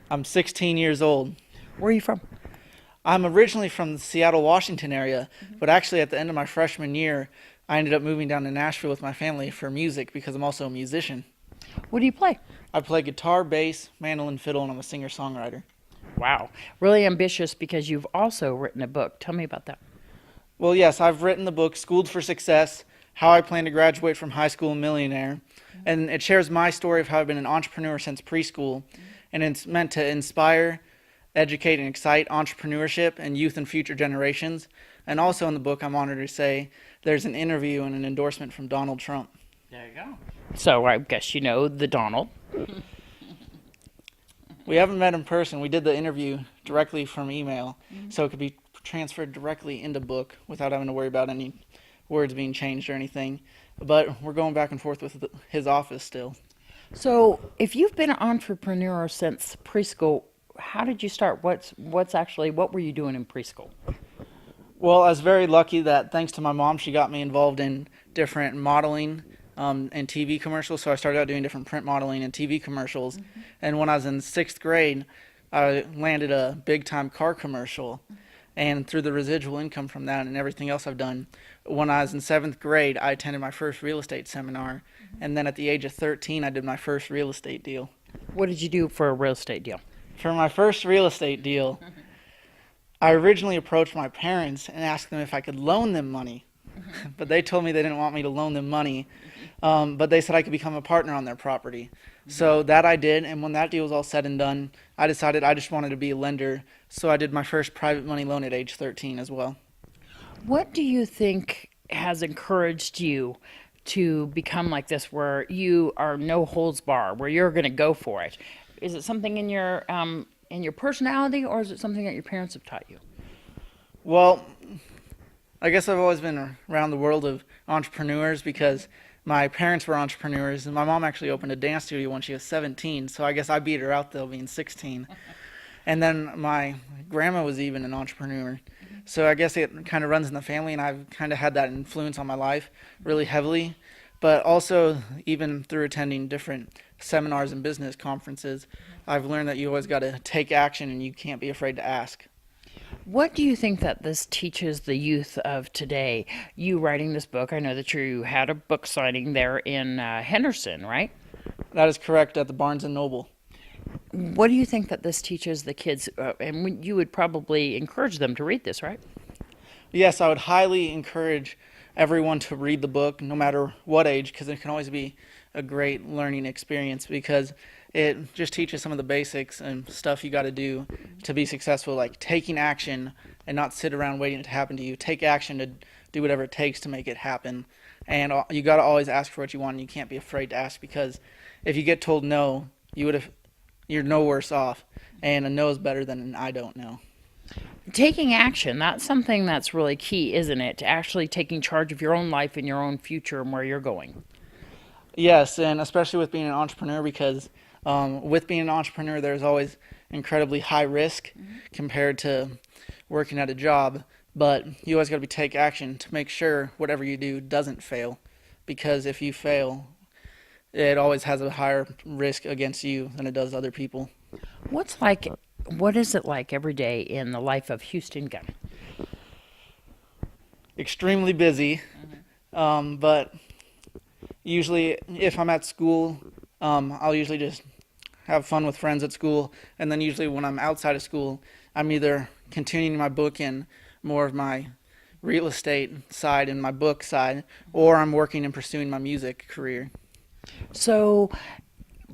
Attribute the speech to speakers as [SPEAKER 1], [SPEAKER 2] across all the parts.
[SPEAKER 1] I'm 16 years old.
[SPEAKER 2] Where are you from?
[SPEAKER 1] I'm originally from the Seattle, Washington area, but actually at the end of my freshman year, I ended up moving down to Nashville with my family for music because I'm also a musician.
[SPEAKER 2] What do you play?
[SPEAKER 1] I play guitar, bass, mandolin, fiddle, and I'm a singer-songwriter.
[SPEAKER 2] Wow. Really ambitious because you've also written a book. Tell me about that.
[SPEAKER 1] Well, yes, I've written the book Schooled for Success: How I Plan to Graduate from High School a Millionaire, and it shares my story of how I've been an entrepreneur since preschool, and it's meant to inspire, educate, and excite entrepreneurship and youth and future generations. And also in the book, I'm honored to say there's an interview and an endorsement from Donald Trump.
[SPEAKER 2] There you go. So I guess you know the Donald.
[SPEAKER 1] We haven't met in person. We did the interview directly from email, so it could be transferred directly into book without having to worry about any words being changed or anything. But we're going back and forth with his office still.
[SPEAKER 2] So if you've been an entrepreneur since preschool, how did you start? What were you doing in preschool?
[SPEAKER 1] Well, I was very lucky that thanks to my mom, she got me involved in different modeling and TV commercials. So I started out doing different print modeling and TV commercials. And when I was in sixth grade, I landed a big time car commercial. And through the residual income from that and everything else I've done, when I was in seventh grade, I attended my first real estate seminar. And then at the age of 13, I did my first real estate deal.
[SPEAKER 2] What did you do for a real estate deal?
[SPEAKER 1] For my first real estate deal, I originally approached my parents and asked them if I could loan them money, but they told me they didn't want me to loan them money, but they said I could become a partner on their property. So that I did, and when that deal was all said and done, I decided I just wanted to be a lender, so I did my first private money loan at age 13 as well.
[SPEAKER 2] What do you think has encouraged you to become like this, where you are no holds bar, where you're going to go for it? Is it something in your personality, or is it something that your parents have taught you?
[SPEAKER 1] Well, I guess I've always been around the world of entrepreneurs because my parents were entrepreneurs, and my mom actually opened a dance studio when she was 17, so I guess I beat her out though, being 16. And then my grandma was even an entrepreneur. So I guess it kind of runs in the family, and I've kind of had that influence on my life really heavily. But also, even through attending different seminars and business conferences, I've learned that you always got to take action and you can't be afraid to ask.
[SPEAKER 2] What do you think that this teaches the youth of today? You writing this book, I know that you had a book signing there in Henderson, right?
[SPEAKER 1] That is correct at the Barnes and Noble.
[SPEAKER 2] What do you think that this teaches the kids? You would probably encourage them to read this, right?
[SPEAKER 1] Yes, I would highly encourage everyone to read the book, no matter what age, because it can always be a great learning experience because it just teaches some of the basics and stuff you got to do to be successful, like taking action and not sit around waiting to happen to you. Take action to do whatever it takes to make it happen. And you got to always ask for what you want, and you can't be afraid to ask because if you get told no, you're no worse off. And a no is better than an I don't know.
[SPEAKER 2] Taking action, that's something that's really key, isn't it? To actually taking charge of your own life and your own future and where you're going.
[SPEAKER 1] Yes, and especially with being an entrepreneur because with being an entrepreneur, there's always incredibly high risk compared to working at a job. But you always got to take action to make sure whatever you do doesn't fail, because if you fail, it always has a higher risk against you than it does other people.
[SPEAKER 2] What's like, what is it like every day in the life of Houston Gunn?
[SPEAKER 1] Extremely busy, but usually if I'm at school, I'll usually just have fun with friends at school, and then usually when I'm outside of school, I'm either continuing my book in more of my real estate side and my book side, or I'm working and pursuing my music career.
[SPEAKER 2] So,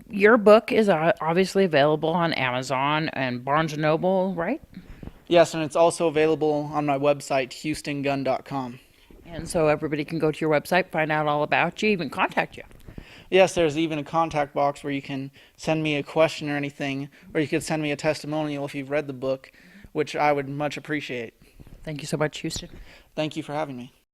[SPEAKER 2] your book is obviously available on Amazon and Barnes and Noble, right?
[SPEAKER 1] Yes, and it's also available on my website, HoustonGunn.com.
[SPEAKER 2] And so everybody can go to your website, find out all about you, even contact you.
[SPEAKER 1] Yes, there's even a contact box where you can send me a question or anything, or you could send me a testimonial if you've read the book, which I would much appreciate.
[SPEAKER 2] Thank you so much, Houston.
[SPEAKER 1] Thank you for having me.